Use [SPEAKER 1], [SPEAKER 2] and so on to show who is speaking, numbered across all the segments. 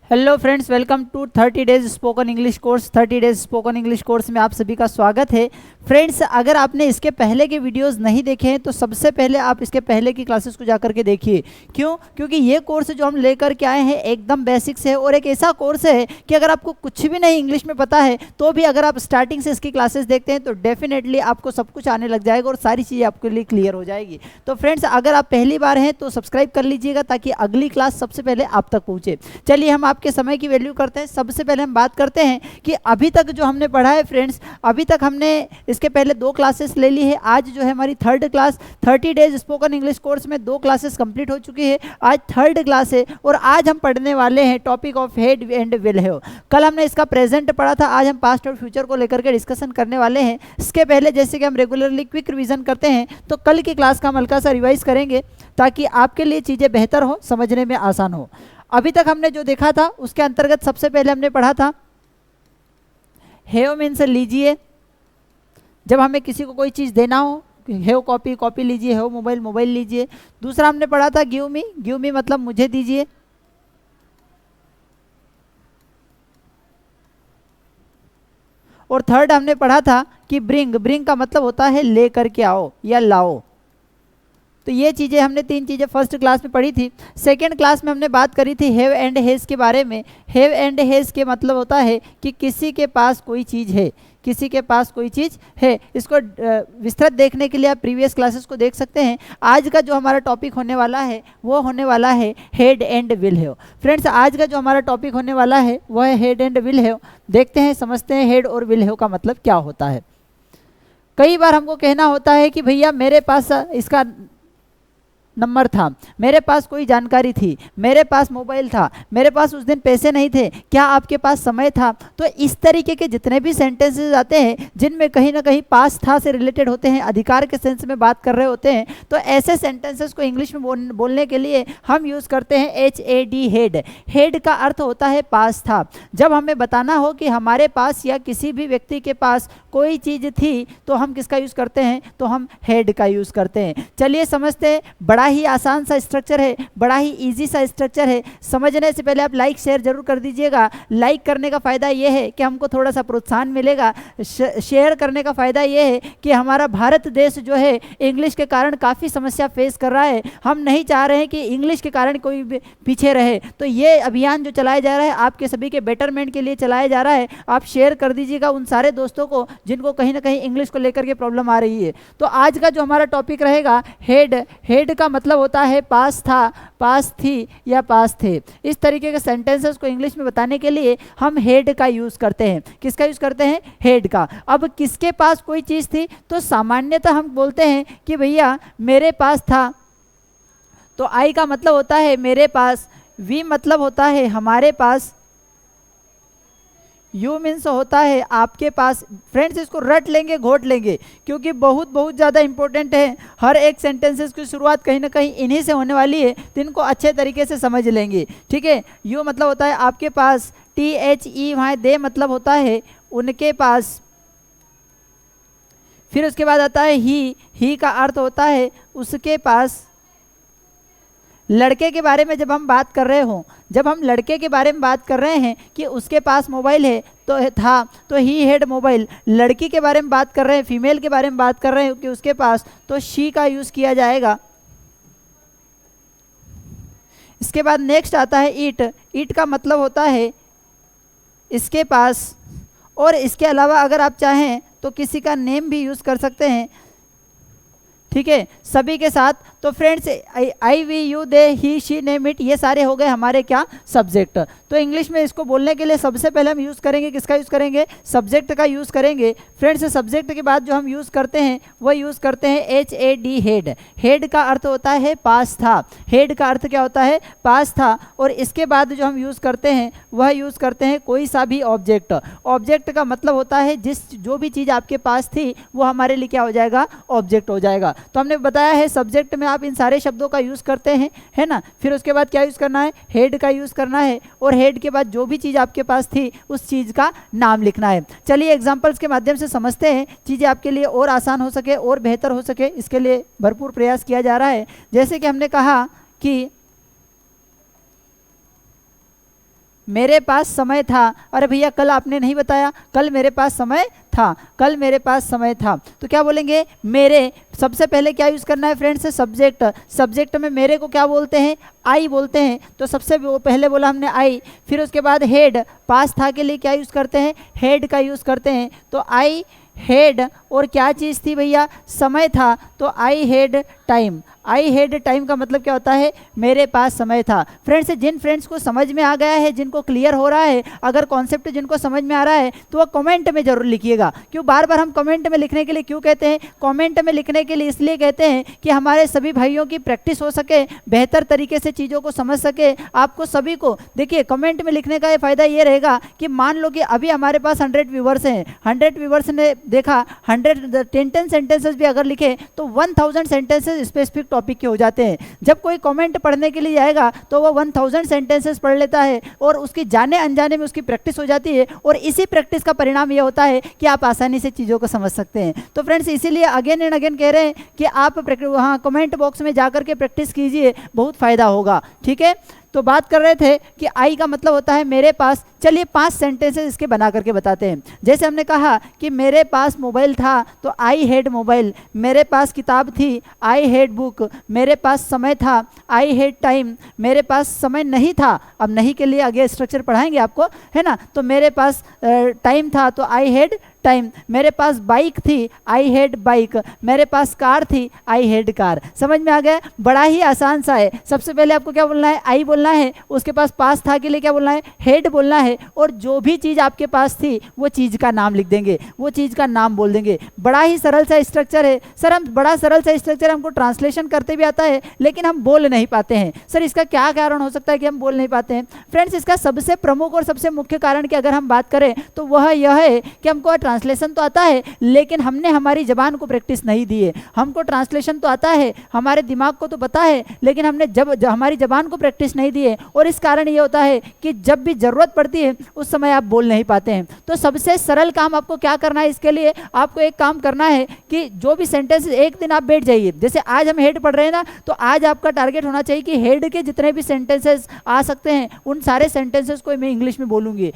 [SPEAKER 1] Hello friends, welcome to 30 days spoken English course. 30 days spoken English course में आप सभी का स्वागत है। फ्रेंड्स, अगर आपने इसके पहले के वीडियोस नहीं देखे हैं तो सबसे पहले आप इसके पहले की क्लासेस को जाकर के देखिए। क्यों? क्योंकि ये कोर्स जो हम लेकर के आए हैं एकदम बेसिक्स है और एक ऐसा कोर्स है कि अगर आपको कुछ भी नहीं इंग्लिश में पता है तो भी अगर आप स्टार्टिंग से इसकी क्लासेस देखते हैं तो डेफिनेटली आपको सब कुछ आने लग जाएगा और सारी चीज़ें आपके लिए क्लियर हो जाएगी। तो फ्रेंड्स, अगर आप पहली बार हैं तो सब्सक्राइब कर लीजिएगा ताकि अगली क्लास सबसे पहले आप तक पहुँचे। चलिए, हम आपके समय की वैल्यू करते हैं। सबसे पहले हम बात करते हैं कि अभी तक जो हमने पढ़ा है फ्रेंड्स, अभी तक हमने इसके पहले 2 क्लासेस ले ली है। आज जो है हमारी 3rd class 30 days spoken English course में 2 क्लासेस कंप्लीट हो चुकी है। आज 3rd क्लास है और आज हम पढ़ने वाले हैं topic of head and will have. कल हमने इसका प्रेजेंट पढ़ा था, आज हम पास्ट और फ्यूचर को लेकर के डिस्कशन करने वाले हैं। इसके पहले जैसे कि हम रेगुलरली क्विक रिवीजन करते हैं तो कल की क्लास का हम हल्का सा रिवाइज करेंगे ताकि आपके लिए चीज़ें बेहतर हो, समझने में आसान हो। अभी तक हमने जो देखा था उसके अंतर्गत सबसे पहले हमने पढ़ा था हैव मीन्स लीजिए, जब हमें किसी को कोई चीज़ देना हो। हैव कॉपी, कॉपी लीजिए। हैव मोबाइल, मोबाइल लीजिए। दूसरा हमने पढ़ा था गिव मी मतलब मुझे दीजिए। और थर्ड हमने पढ़ा था कि ब्रिंग का मतलब होता है ले करके आओ या लाओ। तो ये चीज़ें हमने 3 चीज़ें फर्स्ट क्लास में पढ़ी थी। सेकंड क्लास में हमने बात करी थी हैव एंड हैज़ के बारे में। हैव एंड हैज़ के मतलब होता है कि किसी के पास कोई चीज़ है, किसी के पास कोई चीज़ है। इसको विस्तृत देखने के लिए आप प्रीवियस क्लासेस को देख सकते हैं। आज का जो हमारा टॉपिक होने वाला है वो होने वाला है head and will have. Friends, आज का जो हमारा टॉपिक होने वाला है वो है हेड एंड विल हैव। देखते हैं, समझते हैं हेड और विल हैव का मतलब क्या होता है। कई बार हमको कहना होता है कि भैया मेरे पास इसका नंबर था, मेरे पास कोई जानकारी थी, मेरे पास मोबाइल था, मेरे पास उस दिन पैसे नहीं थे, क्या आपके पास समय था? तो इस तरीके के जितने भी सेंटेंसेस आते हैं जिनमें कहीं ना कहीं पास था से रिलेटेड होते हैं, अधिकार के सेंस में बात कर रहे होते हैं, तो ऐसे सेंटेंसेस को इंग्लिश में बोलने के लिए हम यूज़ करते हैं HAD हेड। हेड का अर्थ होता है पास था। जब हमें बताना हो कि हमारे पास या किसी भी व्यक्ति के पास कोई चीज़ थी तो हम किसका यूज़ करते हैं? तो हम हेड का यूज़ करते हैं। चलिए समझते हैं। बड़ा ही आसान सा स्ट्रक्चर है, बड़ा ही इजी सा स्ट्रक्चर है। समझने से पहले आप लाइक शेयर जरूर कर दीजिएगा। लाइक करने का फ़ायदा ये है कि हमको थोड़ा सा प्रोत्साहन मिलेगा। शेयर करने का फ़ायदा ये है कि हमारा भारत देश जो है इंग्लिश के कारण काफ़ी समस्या फेस कर रहा है। हम नहीं चाह रहे हैं कि इंग्लिश के कारण कोई पीछे रहे। तो ये अभियान जो चलाया जा रहा है आपके सभी के बेटरमेंट के लिए चलाया जा रहा है। आप शेयर कर दीजिएगा उन सारे दोस्तों को जिनको कहीं ना कहीं इंग्लिश को लेकर के प्रॉब्लम आ रही है। तो आज का जो हमारा टॉपिक रहेगा हेड। हेड का मतलब होता है पास था, पास थी या पास थे। इस तरीके के सेंटेंसेस को इंग्लिश में बताने के लिए हम हेड का यूज़ करते हैं। किसका यूज़ करते हैं? हेड का। अब किसके पास कोई चीज़ थी तो सामान्यतः हम बोलते हैं कि भैया मेरे पास था। तो आई का मतलब होता है मेरे पास, वी मतलब होता है हमारे पास, यू मीन्स होता है आपके पास। फ्रेंड्स, इसको रट लेंगे, घोट लेंगे क्योंकि बहुत ज़्यादा इंपॉर्टेंट है। हर एक सेंटेंसेस की शुरुआत कहीं ना कहीं इन्हीं से होने वाली है, तो इनको अच्छे तरीके से समझ लेंगे। ठीक है। यू मतलब होता है आपके पास, THE वहाँ दे मतलब होता है उनके पास। फिर उसके बाद आता है ही का अर्थ होता है उसके पास। लड़के के बारे में जब हम बात कर रहे हों, जब हम लड़के के बारे में बात कर रहे हैं कि उसके पास मोबाइल है तो था, तो ही हैड मोबाइल। लड़की के बारे में बात कर रहे हैं, फीमेल के बारे में बात कर रहे हैं कि उसके पास, तो शी का यूज़ किया जाएगा। इसके बाद नेक्स्ट आता है इट का मतलब होता है इसके पास। और इसके अलावा अगर आप चाहें तो किसी का नेम भी यूज़ कर सकते हैं। ठीक है, सभी के साथ। तो friends, I we you they he she name it, ये सारे हो गए हमारे क्या? सब्जेक्ट। तो इंग्लिश में इसको बोलने के लिए सबसे पहले हम यूज़ करेंगे किसका यूज़ करेंगे? सब्जेक्ट का यूज़ करेंगे। फ्रेंड्स, सब्जेक्ट के बाद जो हम यूज़ करते हैं वो यूज़ करते हैं HAD हेड। हेड का अर्थ होता है पास था। हेड का अर्थ क्या होता है? पास था। और इसके बाद जो हम यूज़ करते हैं वह यूज़ करते हैं कोई सा भी ऑब्जेक्ट। ऑब्जेक्ट का मतलब होता है जो भी चीज़ आपके पास थी वो हमारे लिए क्या हो जाएगा? ऑब्जेक्ट हो जाएगा। तो हमने बताया है सब्जेक्ट में आप इन सारे शब्दों का यूज़ करते हैं, है ना। फिर उसके बाद क्या यूज़ करना है? हेड का यूज़ करना है। और हेड के बाद जो भी चीज़ आपके पास थी उस चीज़ का नाम लिखना है। चलिए एग्जांपल्स के माध्यम से समझते हैं, चीज़ें आपके लिए और आसान हो सके और बेहतर हो सके, इसके लिए भरपूर प्रयास किया जा रहा है। जैसे कि हमने कहा कि मेरे पास समय था। अरे भैया कल आपने नहीं बताया, कल मेरे पास समय था, कल मेरे पास समय था। तो क्या बोलेंगे, मेरे। सबसे पहले क्या यूज़ करना है फ्रेंड्स, सब्जेक्ट। सब्जेक्ट में मेरे को क्या बोलते हैं, आई बोलते हैं। तो सबसे पहले बोला हमने आई। फिर उसके बाद हेड, पास था के लिए क्या यूज़ करते हैं, हेड का यूज़ करते हैं। तो आई हेड, और क्या चीज़ थी भैया, समय था, तो आई हेड टाइम। आई हेड टाइम का मतलब क्या होता है, मेरे पास समय था। फ्रेंड्स, जिन फ्रेंड्स को समझ में आ गया है, जिनको क्लियर हो रहा है, अगर कॉन्सेप्ट जिनको समझ में आ रहा है, तो वो कमेंट में जरूर लिखिएगा। क्यों बार बार हम कमेंट में लिखने के लिए क्यों कहते हैं, कमेंट में लिखने के लिए इसलिए कहते हैं कि हमारे सभी भाइयों की प्रैक्टिस हो सके, बेहतर तरीके से चीज़ों को समझ सके। आपको सभी को देखिए, कमेंट में लिखने का फ़ायदा ये रहेगा कि मान लो कि अभी हमारे पास 100 व्यूवर्स हैं, 100 व्यूवर्स ने देखा 10 सेंटेंसेस भी अगर लिखे तो 1000 सेंटेंसेस स्पेसिफिक टॉपिक के हो जाते हैं। जब कोई कमेंट पढ़ने के लिए जाएगा तो वो 1000 सेंटेंसेस पढ़ लेता है, और उसकी जाने अनजाने में उसकी प्रैक्टिस हो जाती है, और इसी प्रैक्टिस का परिणाम ये होता है कि आप आसानी से चीज़ों को समझ सकते हैं। तो फ्रेंड्स, इसीलिए अगेन एंड अगेन कह रहे हैं कि आप वहाँ कमेंट बॉक्स में जाकर के प्रैक्टिस कीजिए, बहुत फ़ायदा होगा। ठीक है, तो बात कर रहे थे कि आई का मतलब होता है मेरे पास। चलिए 5 सेंटेंसेस इसके बना करके बताते हैं। जैसे हमने कहा कि मेरे पास मोबाइल था, तो आई हैड मोबाइल। मेरे पास किताब थी, आई हैड बुक। मेरे पास समय था, आई हैड टाइम। मेरे पास समय नहीं था, अब नहीं के लिए आगे स्ट्रक्चर पढ़ाएंगे आपको, है ना। तो मेरे पास टाइम था, तो आई हैड टाइम। मेरे पास बाइक थी, आई हैड बाइक। मेरे पास कार थी, आई हैड कार। समझ में आ गया, बड़ा ही आसान सा है। सबसे पहले आपको क्या बोलना है, आई बोलना है। उसके पास था के लिए क्या बोलना है, हैड बोलना है। और जो भी चीज़ आपके पास थी वो चीज़ का नाम लिख देंगे, वो चीज़ का नाम बोल देंगे। बड़ा ही सरल सा स्ट्रक्चर है सर। हम बड़ा सरल सा स्ट्रक्चर, हमको ट्रांसलेशन करते भी आता है, लेकिन हम बोल नहीं पाते हैं। सर इसका क्या कारण हो सकता है कि हम बोल नहीं पाते हैं? फ्रेंड्स, इसका सबसे प्रमुख और सबसे मुख्य कारण की अगर हम बात करें तो वह यह है कि हमको ट्रांसलेशन तो आता है, लेकिन हमने हमारी जबान को प्रैक्टिस नहीं दी है। हमको ट्रांसलेशन तो आता है, हमारे दिमाग को तो पता है, लेकिन हमने जब हमारी जबान को प्रैक्टिस नहीं दी है, और इस कारण ये होता है कि जब भी जरूरत पड़ती है उस समय आप बोल नहीं पाते हैं। तो सबसे सरल काम आपको क्या करना है, इसके लिए आपको एक काम करना है कि जो भी सेंटेंस, एक दिन आप बैठ जाइए। जैसे आज हम हेड पढ़ रहे हैं ना, तो आज आपका टारगेट होना चाहिए कि हेड के जितने भी सेंटेंसेस आ सकते हैं उन सारे सेंटेंसेस को मैं इंग्लिश में बोलूंगी।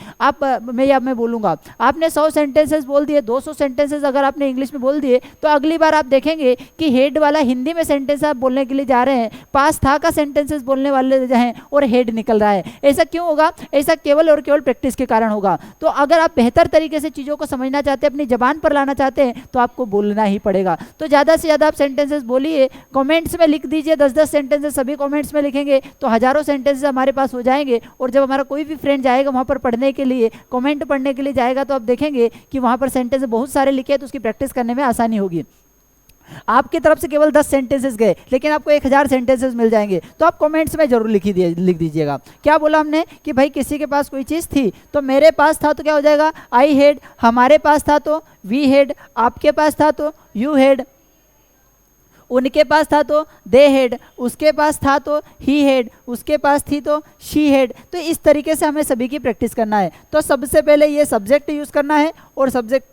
[SPEAKER 1] मैं बोलूंगा। आपने 100 सेंटेंसेस बोल दिए, 200 सेंटेंसेस अगर आपने इंग्लिश में बोल दिए, तो अगली बार आप देखेंगे कि हेड वाला हिंदी में सेंटेंस आप बोलने के लिए जा रहे हैं, पास था का सेंटेंसेस बोलने वाले हैं और हेड निकल रहा है। ऐसा क्यों होगा? ऐसा केवल और केवल प्रैक्टिस के कारण होगा। तो अगर आप बेहतर तरीके से चीज़ों को समझना चाहते हैं, अपनी जबान पर लाना चाहते हैं, तो आपको बोलना ही पड़ेगा। तो ज़्यादा से ज़्यादा आप सेंटेंसेस बोलिए, कमेंट्स में लिख दीजिए। 10-10 सेंटेंसेस सभी कमेंट्स में लिखेंगे तो हज़ारों सेंटेंसेस हमारे पास हो जाएंगे। और जब हमारा कोई भी फ्रेंड जाएगा वहाँ पर पढ़ने के लिए, कमेंट पढ़ने के लिए जाएगा, तो आप देखेंगे कि वहाँ पर सेंटेंस बहुत सारे लिखे, तो उसकी प्रैक्टिस करने में आसानी होगी। आपकी तरफ से केवल 10 सेंटेंसेस गए, लेकिन आपको 1000 सेंटेंसेस मिल जाएंगे। तो आप कमेंट्स में जरूर लिख दीजिएगा। क्या बोला हमने कि भाई किसी के पास कोई चीज़ थी, तो मेरे पास था तो क्या हो जाएगा, आई हैड। हमारे पास था तो वी हैड। आपके पास था तो यू हैड। उनके पास था तो दे हैड। उसके पास था तो ही हैड। उसके पास थी तो शी हैड। तो इस तरीके से हमें सभी की प्रैक्टिस करना है। तो सबसे पहले ये सब्जेक्ट यूज़ करना है, और सब्जेक्ट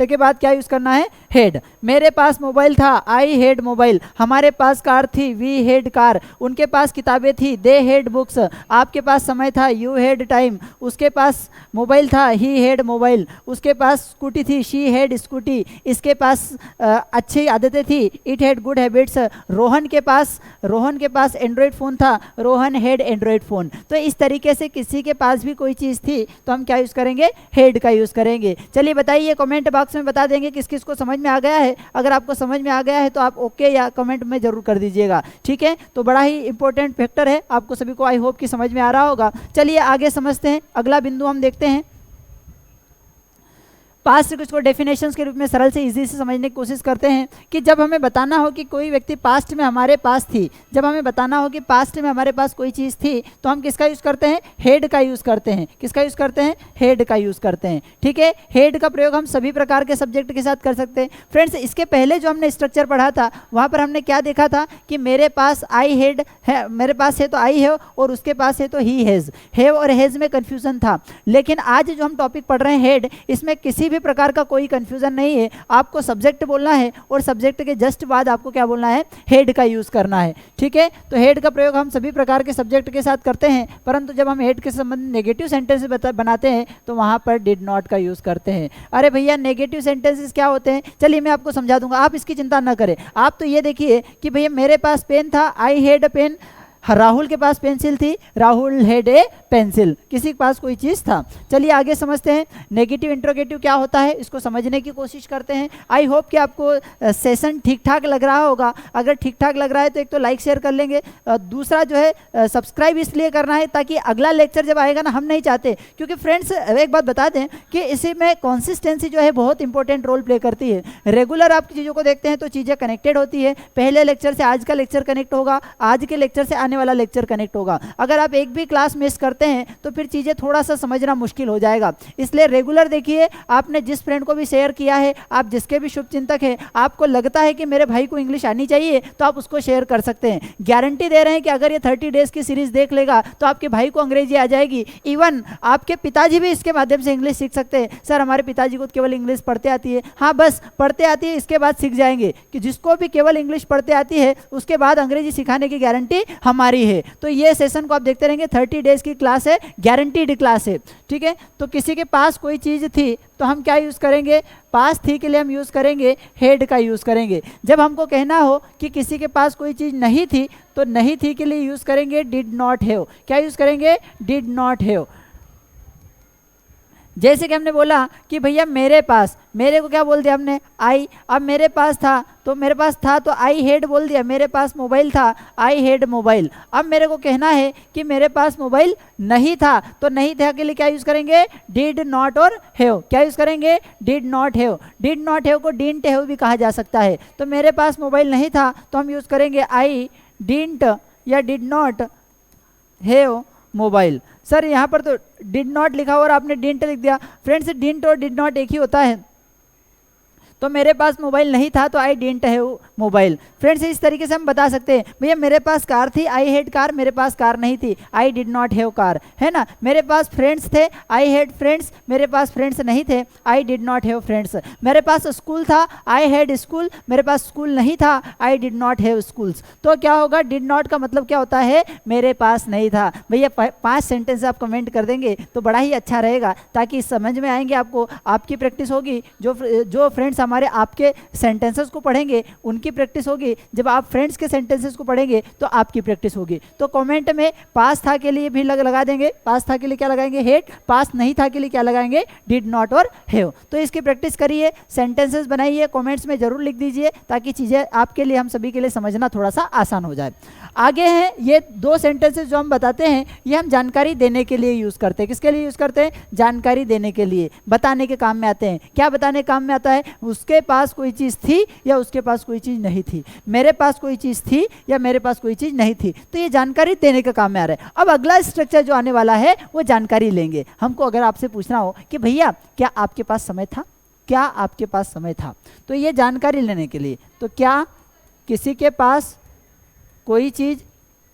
[SPEAKER 1] के बाद क्या यूज करना है, हेड। मेरे पास मोबाइल था, आई हैड मोबाइल। हमारे पास कार थी, वी हैड कार। उनके पास किताबें थी, दे हैड बुक्स। आपके पास समय था, यू हैड टाइम। उसके पास मोबाइल था, ही हैड मोबाइल। उसके पास स्कूटी थी, शी हैड स्कूटी। इसके पास अच्छी आदतें थी, it had good habits. Rohan के पास एंड्रॉयड फ़ोन था, रोहन हैड एंड्रॉयड फ़ोन। तो इस तरीके से किसी के पास भी कोई चीज़ थी तो हम क्या यूज़ करेंगे, हेड का यूज़ करेंगे। चलिए बताइए, कमेंट बॉक्स में बता देंगे किस किस को समझ में आ गया है। अगर आपको समझ में आ गया है तो आप ओके या कमेंट में जरूर कर दीजिएगा। ठीक है, तो बड़ा ही इंपॉर्टेंट फैक्टर है, आपको सभी को आई होप कि समझ में आ रहा होगा। चलिए आगे समझते हैं, अगला बिंदु हम देखते हैं। पास्ट को इसको डेफिनेशंस के रूप में सरल से इजी से समझने की कोशिश करते हैं कि जब हमें बताना हो कि कोई व्यक्ति पास्ट में हमारे पास थी, जब हमें बताना हो कि पास्ट में हमारे पास कोई चीज़ थी, तो हम किसका यूज़ करते हैं, हेड का यूज़ करते हैं। किसका यूज़ करते हैं, हेड का यूज़ करते हैं। ठीक है, हेड का प्रयोग हम सभी प्रकार के सब्जेक्ट के साथ कर सकते हैं। फ्रेंड्स, इसके पहले जो हमने स्ट्रक्चर पढ़ा था वहाँ पर हमने क्या देखा था कि मेरे पास आई हेड है, मेरे पास है तो आई है, और उसके पास है तो ही हैज़। हैव और हैज़ में कन्फ्यूजन था, लेकिन आज जो हम टॉपिक पढ़ रहे हैं हेड, इसमें किसी भी भी प्रकार का कोई कंफ्यूजन नहीं है, आपको सब्जेक्ट बोलना है और सब्जेक्ट के जस्ट बाद आपको क्या बोलना है, हेड का यूज़ करना है। ठीक है, तो हेड का प्रयोग हम सभी प्रकार के सब्जेक्ट के साथ करते हैं, परंतु जब हम हेड के संबंध नेगेटिव सेंटेंस बनाते हैं तो वहाँ पर डिड नॉट का यूज़ करते हैं। अरे भैया नेगेटिव सेंटेंसेस क्या होते हैं, चलिए मैं आपको समझा दूंगा, आप इसकी चिंता न करें। आप तो ये देखिए कि भैया मेरे पास पेन था, I had a pen, Rahul के पास पेंसिल थी, राहुल हैड ए पेंसिल, किसी के पास कोई चीज़ था। चलिए आगे समझते हैं नेगेटिव इंट्रोगेटिव क्या होता है, इसको समझने की कोशिश करते हैं। आई होप कि आपको सेशन ठीक ठाक लग रहा होगा। अगर ठीक ठाक लग रहा है तो एक तो लाइक शेयर कर लेंगे, दूसरा जो है सब्सक्राइब इसलिए करना है ताकि अगला लेक्चर जब आएगा ना, हम नहीं चाहते, क्योंकि फ्रेंड्स एक बात बता दें कि इसी में कंसिस्टेंसी जो है बहुत इंपॉर्टेंट रोल प्ले करती है। रेगुलर आप चीज़ों को देखते हैं तो चीज़ें कनेक्टेड होती है, पहले लेक्चर से आज का लेक्चर कनेक्ट होगा, आज के लेक्चर से आने वाला लेक्चर कनेक्ट होगा। अगर आप एक भी क्लास मिस करते हैं तो फिर चीज़ें थोड़ा सा समझना मुश्किल हो जाएगा, इसलिए रेगुलर देखिए। आपने जिस फ्रेंड को भी शेयर किया है, आप जिसके भी शुभचिंतक हैं, आपको लगता है कि मेरे भाई को इंग्लिश आनी चाहिए तो आप उसको शेयर कर सकते हैं। गारंटी दे रहे हैं कि अगर ये 30 डेज की सीरीज देख लेगा तो आपके भाई को अंग्रेजी आ जाएगी। इवन आपके पिताजी भी इसके माध्यम से इंग्लिश सीख सकते हैं। सर हमारे पिताजी को केवल इंग्लिश पढ़ते आती है, हाँ बस पढ़ते आती है, इसके बाद सीख जाएंगे। कि जिसको भी केवल इंग्लिश पढ़ते आती है उसके बाद अंग्रेजी सिखाने की गारंटी हमारी है। तो ये सेशन को आप देखते रहेंगे, 30 डेज की क्लास है, गारंटीड क्लास है। ठीक है, तो किसी के पास कोई चीज़ थी तो हम क्या यूज़ करेंगे, पास थी के लिए हम यूज़ करेंगे हेड का यूज़ करेंगे। जब हमको कहना हो कि किसी के पास कोई चीज़ नहीं थी तो नहीं थी के लिए यूज़ करेंगे डिड नॉट हैव। क्या यूज़ करेंगे, डिड नॉट हैव। जैसे कि हमने बोला कि भैया मेरे पास, मेरे को क्या बोल दिया हमने, आई। अब मेरे पास था तो मेरे पास था तो आई हैड बोल दिया, मेरे पास मोबाइल था, आई हैड मोबाइल। अब मेरे को कहना है कि मेरे पास मोबाइल नहीं था तो नहीं था के लिए क्या यूज़ करेंगे, डिड नॉट और हैव। क्या यूज़ करेंगे, did not have. Did not have को डिडंट हैव भी कहा जा सकता है। तो मेरे पास मोबाइल नहीं था तो हम यूज़ करेंगे आई डिडंट या did not have mobile. Sir यहाँ पर तो डिड नॉट लिखा और आपने डिडंट लिख दिया। फ्रेंड्स डिडंट और डिड नॉट एक ही होता है। तो मेरे पास मोबाइल नहीं था तो I didn't have mobile. Friends इस तरीके से हम बता सकते हैं, भैया मेरे पास कार थी, आई हैड कार, मेरे पास कार नहीं थी, I did not have car, है ना। मेरे पास फ्रेंड्स थे, आई हैड फ्रेंड्स, मेरे पास फ्रेंड्स नहीं थे, I did not have friends. मेरे पास स्कूल था, आई हैड स्कूल, मेरे पास स्कूल नहीं था, I did not have schools. तो क्या होगा, डिड नॉट का मतलब क्या होता है, मेरे पास नहीं था। भैया 5 सेंटेंस आप कमेंट कर देंगे तो बड़ा ही अच्छा रहेगा, ताकि समझ में आएंगे आपको, आपकी प्रैक्टिस होगी। जो फ्रेंड्स हमारे आपके सेंटेंसेस को पढ़ेंगे उनकी प्रैक्टिस होगी, जब आप फ्रेंड्स के सेंटेंसेस को पढ़ेंगे तो आपकी प्रैक्टिस होगी। तो कमेंट में पास था के लिए भी लगा देंगे, पास था के लिए क्या लगाएंगे, हेड। पास नहीं था के लिए क्या लगाएंगे, डिड नॉट और हैव। तो इसकी प्रैक्टिस करिए, सेंटेंसेस बनाइए, कमेंट्स में जरूर लिख दीजिए, ताकि चीज़ें आपके लिए, हम सभी के लिए समझना थोड़ा सा आसान हो जाए। आगे हैं ये 2 सेंटेंसेस जो हम बताते हैं, ये हम जानकारी देने के लिए यूज़ करते हैं। किसके लिए यूज़ करते हैं, जानकारी देने के लिए, बताने के काम में आते हैं। क्या बताने के काम में आता है, उसके पास कोई चीज़ थी या उसके पास कोई चीज़ नहीं थी, मेरे पास कोई चीज़ थी या मेरे पास कोई चीज़ नहीं थी। तो ये जानकारी देने के काम में आ रहा है। अब अगला स्ट्रक्चर जो आने वाला है वो जानकारी लेंगे। हमको अगर आपसे पूछना हो कि भैया क्या आपके पास समय था, क्या आपके पास समय था, तो ये जानकारी लेने के लिए, तो क्या किसी के पास कोई चीज़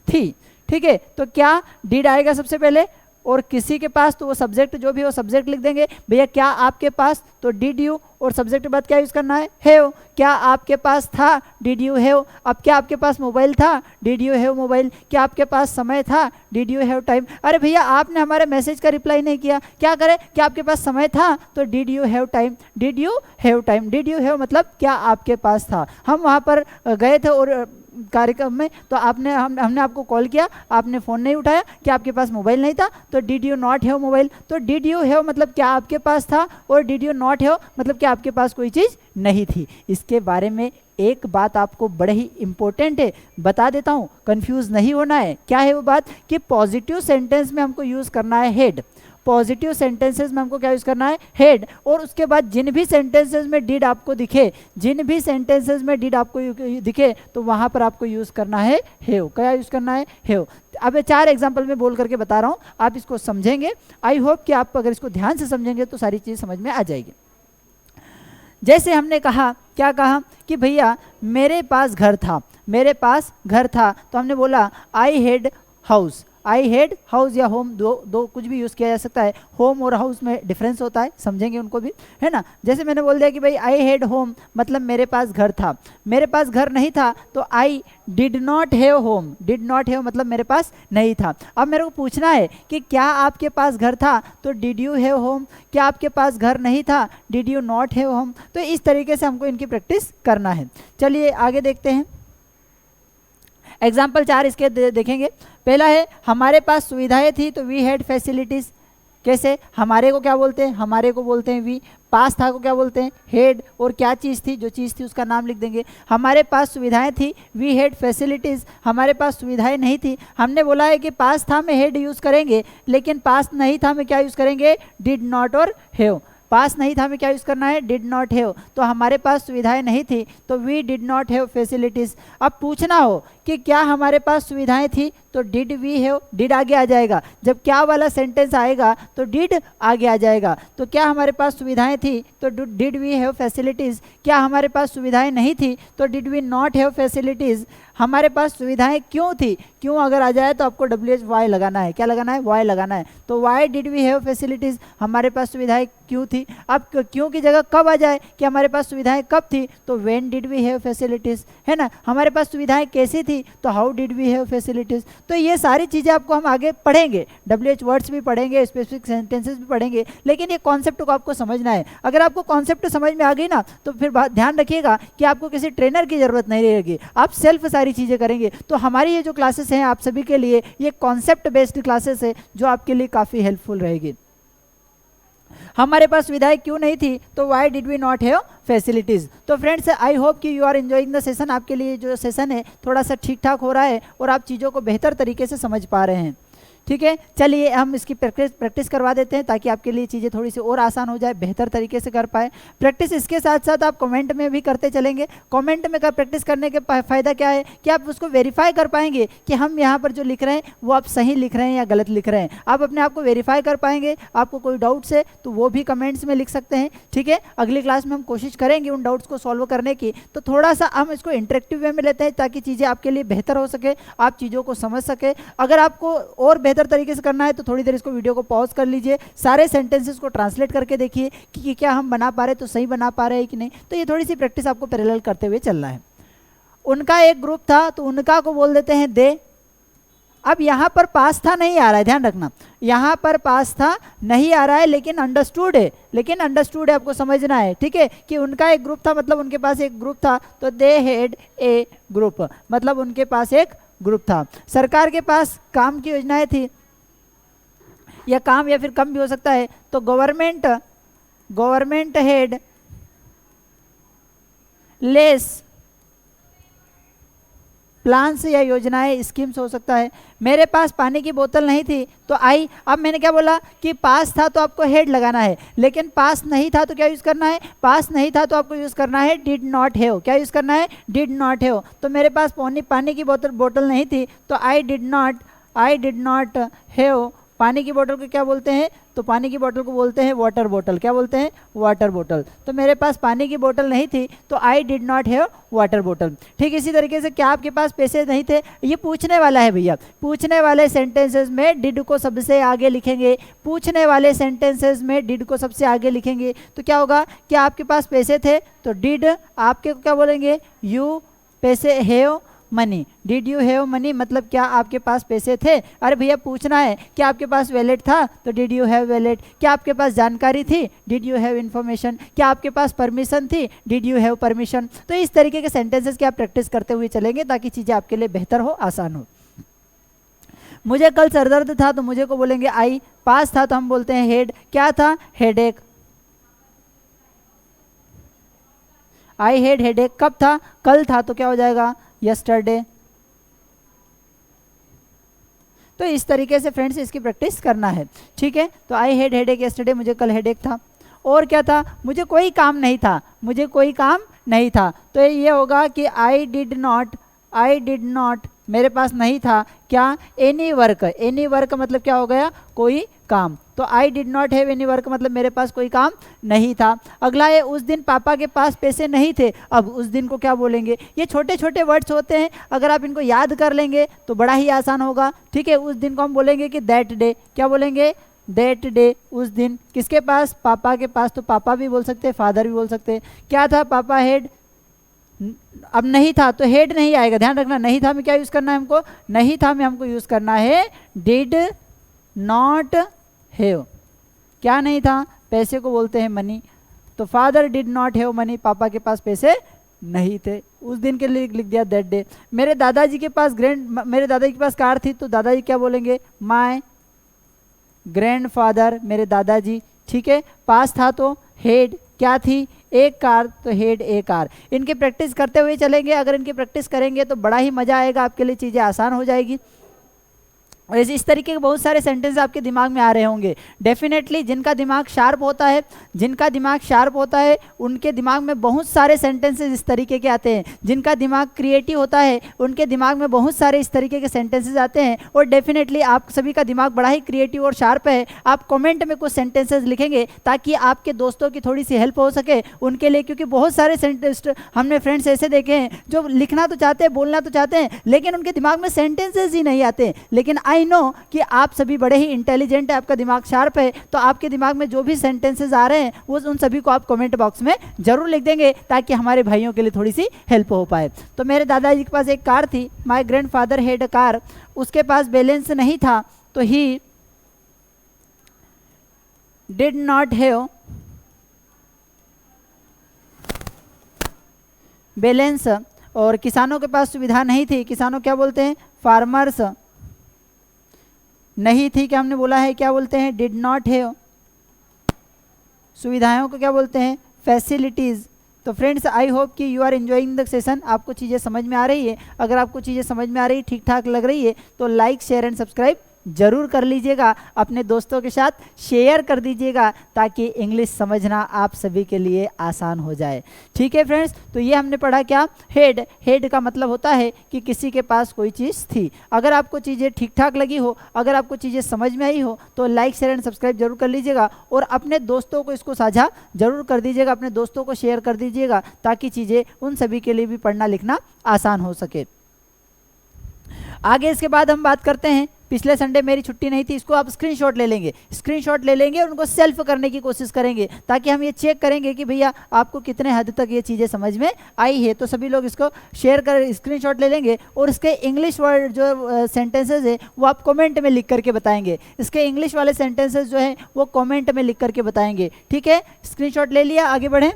[SPEAKER 1] थी, ठीक है, तो क्या डिड आएगा सबसे पहले, और किसी के पास तो वो सब्जेक्ट जो भी हो सब्जेक्ट लिख देंगे। भैया क्या आपके पास, तो डिड यू, और सब्जेक्ट के बाद क्या यूज़ करना है, हैव। क्या आपके पास था, डिड यू हैव। अब क्या आपके पास मोबाइल था, डिड यू हैव मोबाइल। क्या आपके पास समय था, डिड यू हैव टाइम। अरे भैया आपने हमारे मैसेज का रिप्लाई नहीं किया, क्या करें, क्या आपके पास समय था, तो did you have time, did you have time. Did you have मतलब क्या आपके पास था। हम वहाँ पर गए थे और कार्यक्रम में, तो हमने आपको कॉल किया, आपने फ़ोन नहीं उठाया, क्या आपके पास मोबाइल नहीं था, तो did you not have mobile. तो डिड यू हैव मतलब क्या आपके पास था, और डिड यू नॉट हैव मतलब क्या आपके पास कोई चीज़ नहीं थी। इसके बारे में एक बात आपको बड़े ही इंपॉर्टेंट है, बता देता हूँ, कंफ्यूज नहीं होना है। क्या है वो बात, कि पॉजिटिव सेंटेंस में हमको यूज़ करना है हेड। पॉजिटिव सेंटेंसेस में हमको क्या यूज़ करना है, हेड। और उसके बाद जिन भी सेंटेंसेस में डिड आपको दिखे, जिन भी सेंटेंसेस में डिड आपको दिखे, तो वहाँ पर आपको यूज़ करना है हैव। क्या यूज़ करना है, हैव। अब 4 एग्जाम्पल में बोल करके बता रहा हूँ, आप इसको समझेंगे। आई होप कि आप अगर इसको ध्यान से समझेंगे तो सारी चीज़ समझ में आ जाएगी। जैसे हमने कहा, क्या कहा कि भैया मेरे पास घर था, मेरे पास घर था, तो हमने बोला I had house. I had house या होम, दो कुछ भी यूज़ किया जा सकता है। होम और हाउस में डिफरेंस होता है, समझेंगे उनको भी, है ना। जैसे मैंने बोल दिया कि भाई आई हैड होम मतलब मेरे पास घर था, मेरे पास घर नहीं था तो I did not have home, did not have मतलब मेरे पास नहीं था। अब मेरे को पूछना है कि क्या आपके पास घर था, तो डिड यू हैव होम, क्या आपके पास घर नहीं था, did you not have home. तो इस तरीके से हमको इनकी प्रैक्टिस करना है। चलिए आगे देखते हैं। एग्जाम्पल 4 इसके देखेंगे। पहला है हमारे पास सुविधाएं थी, तो वी हैड फैसिलिटीज। कैसे, हमारे को क्या बोलते हैं, हमारे को बोलते हैं वी, पास था को क्या बोलते हैं हेड, और क्या चीज़ थी, जो चीज़ थी उसका नाम लिख देंगे। हमारे पास सुविधाएं थी, वी हैड फैसिलिटीज़, हमारे पास सुविधाएं नहीं थी। हमने बोला है कि पास था में हेड यूज़ करेंगे, लेकिन पास नहीं था में क्या यूज़ करेंगे, डिड नॉट और हैव। पास नहीं था में क्या यूज़ करना है, डिड नॉट हैव। तो हमारे पास सुविधाएं नहीं थी तो we did not have facilities. अब पूछना हो कि क्या हमारे पास सुविधाएं थी, तो डिड वी हैव, डिड आगे आ जाएगा। जब क्या वाला सेंटेंस आएगा तो डिड आगे आ जाएगा। तो क्या हमारे पास सुविधाएं थी, तो डिड वी हैव फैसिलिटीज़। क्या हमारे पास सुविधाएं नहीं थी, तो did we not have facilities. हमारे पास सुविधाएं क्यों थी, क्यों अगर आ जाए तो आपको WHY लगाना है। क्या लगाना है, वाई लगाना है। तो why did we have facilities, हमारे पास सुविधाएं क्यों थी। अब क्यों की जगह कब आ जाए कि हमारे पास सुविधाएं कब थी, तो when did we have facilities, है ना। हमारे पास सुविधाएं कैसी थी, तो how did we have facilities. तो ये सारी चीज़ें आपको हम आगे पढ़ेंगे, WH वर्ड्स भी पढ़ेंगे, स्पेसिफिक सेंटेंसेस भी पढ़ेंगे, लेकिन ये कॉन्सेप्ट को आपको समझना है। अगर आपको कॉन्सेप्ट समझ में आ गई ना, तो फिर ध्यान रखिएगा कि आपको किसी ट्रेनर की जरूरत नहीं रहेगी, आप सेल्फ सारी चीज़ें करेंगे। तो हमारी ये जो क्लासेस हैं आप सभी के लिए ये कॉन्सेप्ट बेस्ड क्लासेस है, जो आपके लिए काफ़ी हेल्पफुल रहेगी। हमारे पास सुविधाएं क्यों नहीं थी, तो why did we not have facilities. तो फ्रेंड्स आई होप कि you are enjoying the session. आपके लिए जो सेशन है थोड़ा सा ठीक ठाक हो रहा है और आप चीज़ों को बेहतर तरीके से समझ पा रहे हैं। ठीक है, चलिए हम इसकी प्रैक्टिस करवा देते हैं ताकि आपके लिए चीज़ें थोड़ी सी और आसान हो जाए, बेहतर तरीके से कर पाए प्रैक्टिस। इसके साथ साथ आप कमेंट में भी करते चलेंगे। कमेंट में प्रैक्टिस करने के फ़ायदा क्या है कि आप उसको वेरीफाई कर पाएंगे कि हम यहाँ पर जो लिख रहे हैं वो आप सही लिख रहे हैं या गलत लिख रहे हैं। आप अपने आप को वेरीफाई कर पाएंगे। आपको कोई डाउट्स है तो वो भी कमेंट्स में लिख सकते हैं। ठीक है, अगली क्लास में हम कोशिश करेंगे उन डाउट्स को सॉल्व करने की। तो थोड़ा सा हम इसको इंटरेक्टिव वे में लेते हैं ताकि चीज़ें आपके लिए बेहतर हो सके, आप चीज़ों को समझ सके। अगर आपको और बेहतर तरीके से करना है तो थोड़ी देर इसको वीडियो को पॉज कर लीजिए, सारे सेंटेंसेस को ट्रांसलेट करके देखिए कि क्या हम बना पा रहे, तो सही बना पा रहे हैं कि नहीं। तो ये थोड़ी सी प्रैक्टिस आपको पैरेलल करते हुए चलना है। उनका एक ग्रुप था, तो उनका को बोल देते हैं दे। अब यहाँ पर पास था नहीं आ रहा है, ध्यान रखना, यहाँ पर पास था नहीं आ रहा है, लेकिन अंडरस्टूड है, आपको समझना है। ठीक है, कि उनका एक ग्रुप था मतलब उनके पास एक ग्रुप था, तो दे हैड ए ग्रुप मतलब उनके पास एक ग्रुप था। सरकार के पास काम की योजनाएं थी, या काम या फिर कम भी हो सकता है, तो गवर्नमेंट हेड लेस प्लान्स या योजनाएं, स्कीम्स हो सकता है। मेरे पास पानी की बोतल नहीं थी, तो आई। अब मैंने क्या बोला कि पास था तो आपको हेड लगाना है, लेकिन पास नहीं था तो क्या यूज़ करना है, पास नहीं था तो आपको यूज़ करना है डिड नॉट हैव। क्या यूज़ करना है, डिड नॉट हैव। तो मेरे पास पानी की बोतल नहीं थी, तो आई डिड नॉट हैव। पानी की बोतल को क्या बोलते हैं, तो पानी की बोतल को बोलते हैं वाटर बोतल। क्या बोलते हैं, वाटर बोतल। तो मेरे पास पानी की बोतल नहीं थी, तो I did not have water बोतल। ठीक इसी तरीके से क्या आपके पास पैसे नहीं थे, ये पूछने वाला है भैया। पूछने वाले सेंटेंसेस में डिड को सबसे आगे लिखेंगे, पूछने वाले सेंटेंसेस में डिड को सबसे आगे लिखेंगे। तो क्या होगा कि आपके पास पैसे थे, तो डिड, आपके को क्या बोलेंगे, यू पैसे have money, did you have money मतलब क्या आपके पास पैसे थे। अरे भैया पूछना है कि आपके पास वैलेट था, तो डिड यू हैव वैलेट। क्या आपके पास जानकारी थी, डिड यू हैव इन्फॉर्मेशन। क्या आपके पास परमिशन थी, डिड यू हैव परमिशन। तो इस तरीके के सेंटेंसेस की आप प्रैक्टिस करते हुए चलेंगे ताकि चीज़ें आपके लिए बेहतर हो, आसान हो। मुझे कल सरदर्द था, तो मुझे को बोलेंगे आई। पास था तो हम बोलते हैं हेड। क्या था, हेडेक। I had headache. कब था, कल था, तो क्या हो जाएगा, यस्टरडे। तो इस तरीके से फ्रेंड्स इसकी प्रैक्टिस करना है। ठीक है, तो आई हैड हेडेक यस्टरडे, मुझे कल हेडेक था। और क्या था, मुझे कोई काम नहीं था, मुझे कोई काम नहीं था। तो ये होगा कि आई डिड नॉट मेरे पास नहीं था क्या, एनी वर्क। एनी वर्क मतलब क्या हो गया, कोई काम। तो I did not have any work मतलब मेरे पास कोई काम नहीं था। अगला है उस दिन पापा के पास पैसे नहीं थे। अब उस दिन को क्या बोलेंगे, ये छोटे छोटे वर्ड्स होते हैं, अगर आप इनको याद कर लेंगे तो बड़ा ही आसान होगा। ठीक है, उस दिन को हम बोलेंगे कि दैट डे। क्या बोलेंगे, दैट डे, उस दिन। किसके पास, पापा के पास। तो पापा भी बोल सकते हैं, फादर भी बोल सकते हैं। क्या था, पापा हैड, अब नहीं था तो हेड नहीं आएगा, ध्यान रखना। नहीं था में क्या यूज करना है हमको, नहीं था में हमको यूज करना है डिड नॉट हैव। क्या नहीं था, पैसे को बोलते हैं मनी। तो father did not have money, पापा के पास पैसे नहीं थे। उस दिन के लिए लिख दिया दैट डे। मेरे दादाजी के पास मेरे दादाजी के पास कार थी, तो दादाजी क्या बोलेंगे, माय ग्रैंडफादर, मेरे दादाजी। ठीक है, पास था तो हेड, क्या थी, एक कार, तो हेड ए कार। इनकी प्रैक्टिस करते हुए चलेंगे, अगर इनकी प्रैक्टिस करेंगे तो बड़ा ही मजा आएगा, आपके लिए चीज़ें आसान हो जाएगी। और इस तरीके के बहुत सारे सेंटेंस आपके दिमाग में आ रहे होंगे डेफिनेटली। जिनका दिमाग शार्प होता है, जिनका दिमाग शार्प होता है उनके दिमाग में बहुत सारे सेंटेंसेस इस तरीके के आते हैं। जिनका दिमाग क्रिएटिव होता है उनके दिमाग में बहुत सारे इस तरीके के सेंटेंसेस आते हैं। और डेफिनेटली आप सभी का दिमाग बड़ा ही क्रिएटिव और शार्प है। आप कमेंट में कुछ सेंटेंसेस लिखेंगे ताकि आपके दोस्तों की थोड़ी सी हेल्प हो सके उनके लिए, क्योंकि बहुत सारे सेंटेंस हमने फ्रेंड्स ऐसे देखे हैं जो लिखना तो चाहते हैं, बोलना तो चाहते हैं, लेकिन उनके दिमाग में सेंटेंसेस ही नहीं आते। लेकिन आई नो कि आप सभी बड़े ही इंटेलिजेंट है, आपका दिमाग शार्प है, तो आपके दिमाग में जो भी सेंटेंसेस आ रहे हैं वो उन सभी को आप कमेंट बॉक्स में जरूर लिख देंगे ताकि हमारे भाइयों के लिए थोड़ी सी हेल्प हो पाए। तो मेरे दादाजी के पास एक कार थी, my grandfather had a car. उसके पास बैलेंस नहीं था तो he did not have balance. और किसानों के पास सुविधा नहीं थी, किसानों क्या बोलते हैं, फार्मर्स। नहीं थी क्या हमने बोला है, क्या बोलते हैं, डिड नॉट हैव। सुविधाओं को क्या बोलते हैं, फैसिलिटीज़। तो फ्रेंड्स आई होप कि you are enjoying the session. आपको चीज़ें समझ में आ रही है। अगर आपको चीज़ें समझ में आ रही है, ठीक ठाक लग रही है, तो लाइक शेयर एंड सब्सक्राइब जरूर कर लीजिएगा, अपने दोस्तों के साथ शेयर कर दीजिएगा ताकि इंग्लिश समझना आप सभी के लिए आसान हो जाए। ठीक है फ्रेंड्स, तो ये हमने पढ़ा क्या, हेड। हेड का मतलब होता है कि किसी के पास कोई चीज़ थी। अगर आपको चीज़ें ठीक ठाक लगी हो, अगर आपको चीज़ें समझ में आई हो, तो लाइक शेयर एंड सब्सक्राइब जरूर कर लीजिएगा और अपने दोस्तों को इसको साझा जरूर कर दीजिएगा, अपने दोस्तों को शेयर कर दीजिएगा ताकि चीज़ें उन सभी के लिए भी पढ़ना लिखना आसान हो सके। आगे इसके बाद हम बात करते हैं, पिछले संडे मेरी छुट्टी नहीं थी, इसको आप स्क्रीनशॉट ले लेंगे, स्क्रीनशॉट ले लेंगे और उनको सेल्फ करने की कोशिश करेंगे ताकि हम ये चेक करेंगे कि भैया आपको कितने हद तक ये चीज़ें समझ में आई है। तो सभी लोग इसको शेयर कर स्क्रीनशॉट ले लेंगे और इसके इंग्लिश वर्ड जो सेंटेंसेज है वो आप कमेंट में लिख करके बताएंगे। इसके इंग्लिश वाले सेंटेंसेज जो है वो कमेंट में लिख करके बताएंगे। ठीक है, स्क्रीनशॉट ले लिया, आगे बढ़ें।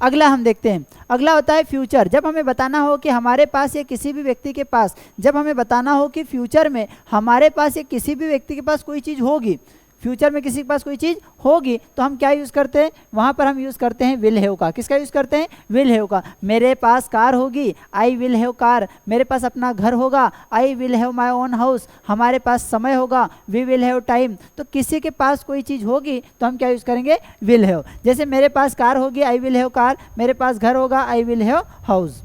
[SPEAKER 1] अगला हम देखते हैं, अगला होता है फ्यूचर। जब हमें बताना हो कि हमारे पास या किसी भी व्यक्ति के पास, जब हमें बताना हो कि फ्यूचर में हमारे पास या किसी भी व्यक्ति के पास कोई चीज़ होगी, फ्यूचर में किसी के पास कोई चीज़ होगी, तो हम क्या यूज़ करते हैं, वहाँ पर हम यूज़ करते हैं विल हैव का। किसका यूज़ करते हैं, विल हैव का। मेरे पास कार होगी, आई विल हैव कार। मेरे पास अपना घर होगा, I will have my own house. हमारे पास समय होगा, वी विल हैव टाइम। तो किसी के पास कोई चीज़ होगी तो हम क्या यूज़ करेंगे, विल हैव। जैसे मेरे पास कार होगी, आई विल हैव कार। मेरे पास घर होगा, आई विल हैव हाउस।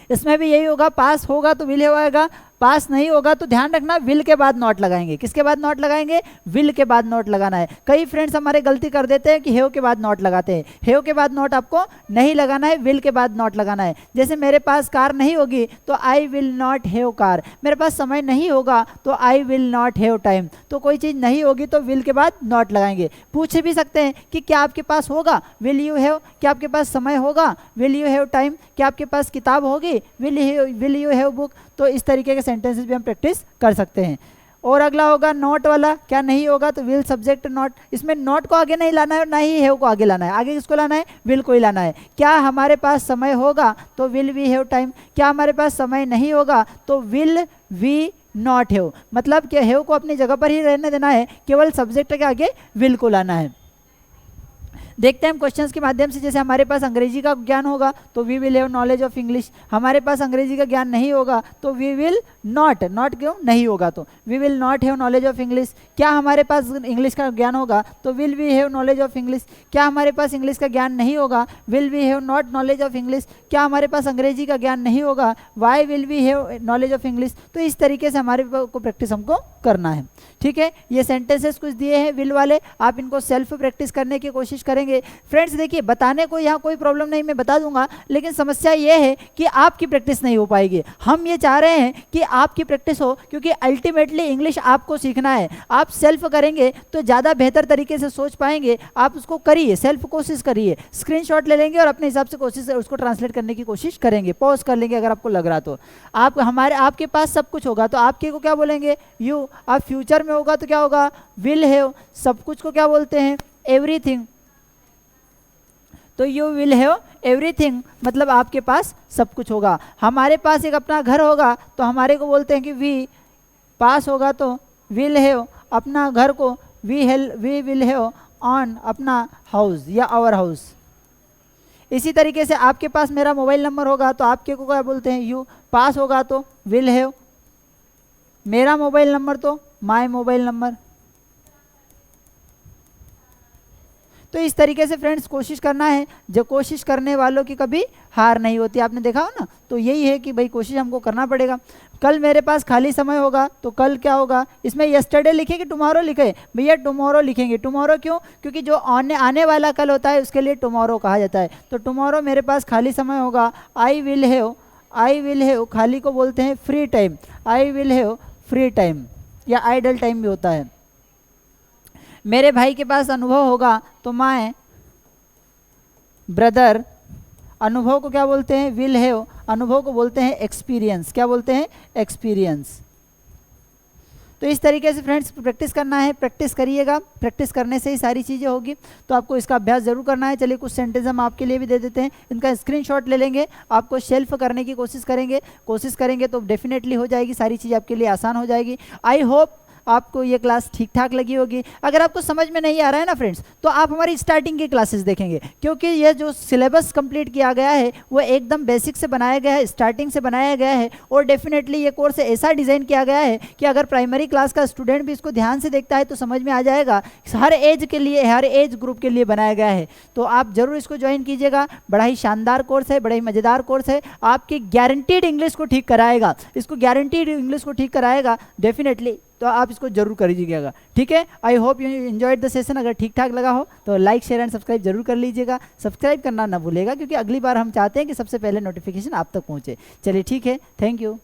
[SPEAKER 1] इसमें भी यही होगा, पास होगा तो विल हैव आएगा, पास नहीं होगा तो ध्यान रखना विल के बाद नॉट लगाएंगे। किसके बाद नॉट लगाएंगे, विल के बाद नॉट लगाना है। कई फ्रेंड्स हमारे गलती कर देते हैं कि हैव के बाद नॉट लगाते हैं। हैव के बाद नॉट आपको नहीं लगाना है, विल के बाद नॉट लगाना है। जैसे मेरे पास कार नहीं होगी तो I will not have car. मेरे पास समय नहीं होगा तो I will not have time. तो कोई चीज़ नहीं होगी तो विल के बाद नॉट लगाएंगे। पूछ भी सकते हैं कि क्या आपके पास होगा, विल यू हैव। क्या आपके पास समय होगा, विल यू हैव टाइम। क्या आपके पास किताब होगी, विल यू हैव बुक। तो इस तरीके के सेंटेंसेस भी हम प्रैक्टिस कर सकते हैं। और अगला होगा नॉट वाला, क्या नहीं होगा तो विल सब्जेक्ट नॉट। इसमें नॉट को आगे नहीं लाना है और ना ही हैव को आगे लाना है। आगे किसको लाना है, विल को ही लाना है। क्या हमारे पास समय होगा तो विल वी हैव टाइम। क्या हमारे पास समय नहीं होगा तो विल वी नॉट हैव। मतलब कि हैव को अपनी जगह पर ही रहने देना है, केवल सब्जेक्ट के आगे विल को लाना है। देखते हैं हम क्वेश्चंस के माध्यम से। जैसे हमारे पास अंग्रेजी का ज्ञान होगा तो we will have knowledge of English, हमारे पास अंग्रेजी का ज्ञान नहीं होगा तो वी विल नॉट, नॉट क्यों नहीं होगा तो we will not have knowledge of English. क्या हमारे पास इंग्लिश का ज्ञान होगा तो will we have knowledge of English. क्या हमारे पास इंग्लिश का ज्ञान नहीं होगा, will we have not knowledge of English. क्या हमारे पास अंग्रेजी का ज्ञान नहीं होगा, why will we have knowledge of English. तो इस तरीके से हमारे को प्रैक्टिस हमको करना है, ठीक है। ये सेंटेंसेस कुछ दिए हैं विल वाले, आप इनको सेल्फ प्रैक्टिस करने की कोशिश करेंगे। फ्रेंड्स देखिए, बताने को यहाँ कोई प्रॉब्लम नहीं, मैं बता दूंगा, लेकिन समस्या ये है कि आपकी प्रैक्टिस नहीं हो पाएगी। हम ये चाह रहे हैं कि आपकी प्रैक्टिस हो, क्योंकि अल्टीमेटली इंग्लिश आपको सीखना है। आप सेल्फ करेंगे तो ज़्यादा बेहतर तरीके से सोच पाएंगे। आप उसको करिए, सेल्फ कोशिश करिए, स्क्रीनशॉट ले लेंगे और अपने हिसाब से कोशिश उसको ट्रांसलेट करने की कोशिश करेंगे, पॉज कर लेंगे अगर आपको लग रहा तो। आपके पास सब कुछ होगा तो आपके को क्या बोलेंगे, यू। आप फ्यूचर में होगा तो क्या होगा, विल हैव। सब कुछ को क्या बोलते हैं, एवरीथिंग। तो यू विल हैव एवरीथिंग, मतलब आपके पास सब कुछ होगा। हमारे पास एक अपना घर होगा तो हमारे को बोलते हैं कि वी। पास होगा तो विल हैव अपना घर को, वी विल हैव ऑन अपना हाउस या आवर हाउस। इसी तरीके से आपके पास मेरा मोबाइल नंबर होगा तो आपके को क्या बोलते हैं, यू। पास होगा तो विल हैव मेरा मोबाइल नंबर तो माय मोबाइल नंबर। तो इस तरीके से फ्रेंड्स कोशिश करना है, जो कोशिश करने वालों की कभी हार नहीं होती। आपने देखा हो ना, तो यही है कि भाई कोशिश हमको करना पड़ेगा। कल मेरे पास खाली समय होगा तो कल क्या होगा, इसमें यस्टरडे लिखे कि टुमारो लिखे, भैया टुमारो लिखेंगे। टुमारो क्यों, क्योंकि जो आने वाला कल होता है उसके लिए टुमारो कहा जाता है। तो टुमारो मेरे पास खाली समय होगा, आई विल हैव खाली को बोलते हैं free time, I will have free time या आइडल टाइम भी होता है। मेरे भाई के पास अनुभव होगा तो माय ब्रदर, अनुभव को क्या बोलते हैं, विल हैव, अनुभव को बोलते हैं एक्सपीरियंस। क्या बोलते हैं, एक्सपीरियंस। तो इस तरीके से फ्रेंड्स प्रैक्टिस करना है, प्रैक्टिस करिएगा, प्रैक्टिस करने से ही सारी चीज़ें होगी। तो आपको इसका अभ्यास जरूर करना है। चलिए कुछ सेंटेंस हम आपके लिए भी दे देते हैं, इनका स्क्रीनशॉट ले लेंगे, आपको सेल्फ करने की कोशिश करेंगे तो डेफिनेटली हो जाएगी, सारी चीज़ आपके लिए आसान हो जाएगी। आई होप आपको ये क्लास ठीक ठाक लगी होगी। अगर आपको समझ में नहीं आ रहा है ना फ्रेंड्स, तो आप हमारी स्टार्टिंग की क्लासेस देखेंगे, क्योंकि ये जो सिलेबस कंप्लीट किया गया है वो एकदम बेसिक से बनाया गया है, स्टार्टिंग से बनाया गया है। और डेफिनेटली ये कोर्स ऐसा डिज़ाइन किया गया है कि अगर प्राइमरी क्लास का स्टूडेंट भी इसको ध्यान से देखता है तो समझ में आ जाएगा। हर एज के लिए, हर एज ग्रुप के लिए बनाया गया है। तो आप जरूर इसको ज्वाइन कीजिएगा। बड़ा ही शानदार कोर्स है, बड़ा ही मज़ेदार कोर्स है, आपकी गारंटीड इंग्लिश को ठीक कराएगा, इसको गारंटीड इंग्लिश को ठीक कराएगा डेफिनेटली। तो आप इसको जरूर करिएगा, ठीक है। I hope you enjoyed the session. अगर ठीक ठाक लगा हो तो लाइक शेयर एंड सब्सक्राइब जरूर कर लीजिएगा। सब्सक्राइब करना ना भूलेगा, क्योंकि अगली बार हम चाहते हैं कि सबसे पहले नोटिफिकेशन आप तक पहुंचे। चलिए ठीक है, थैंक यू।